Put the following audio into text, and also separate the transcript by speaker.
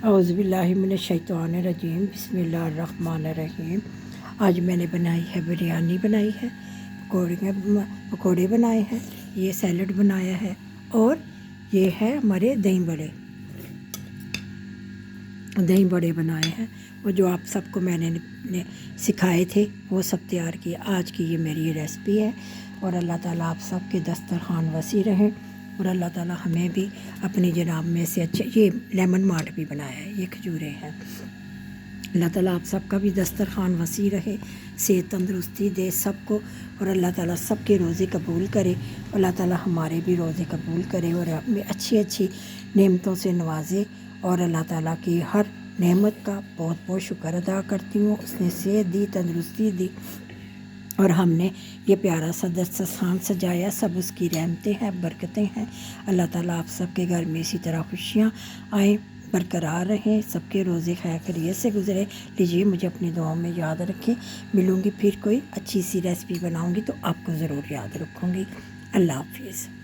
Speaker 1: اعوذ باللہ من الشیطان الرجیم، بسم اللہ الرحمن الرحیم۔ آج میں نے بنائی ہے بریانی، بنائی ہے پکوڑے بنائے ہیں، یہ سیلڈ بنایا ہے، اور یہ ہے ہمارے دہی بڑے بنائے ہیں۔ وہ جو آپ سب کو میں نے سکھائے تھے وہ سب تیار کیے۔ آج کی یہ میری ریسپی ہے، اور اللہ تعالیٰ آپ سب کے دسترخوان وسیع رہیں، اور اللہ تعالیٰ ہمیں بھی اپنی جناب میں سے اچھے، یہ لیمن مارٹ بھی بنایا ہے، یہ کھجورے ہیں۔ اللہ تعالیٰ آپ سب کا بھی دسترخوان وسیع رہے، صحت تندرستی دے سب کو، اور اللہ تعالیٰ سب کے روزے قبول کرے، اللہ تعالیٰ ہمارے بھی روزے قبول کرے، اور ہمیں اچھی اچھی نعمتوں سے نوازے۔ اور اللہ تعالیٰ کی ہر نعمت کا بہت بہت شکر ادا کرتی ہوں۔ اس نے صحت دی، تندرستی دی، اور ہم نے یہ پیارا سا دسترخوان سجایا، سب اس کی رحمتیں ہیں، برکتیں ہیں۔ اللہ تعالیٰ آپ سب کے گھر میں اسی طرح خوشیاں آئیں، برقرار رہیں، سب کے روزے خیر خیریت سے گزرے۔ لیجیے، مجھے اپنی دعاؤں میں یاد رکھیں۔ ملوں گی پھر کوئی اچھی سی ریسپی بناؤں گی تو آپ کو ضرور یاد رکھوں گی۔ اللہ حافظ۔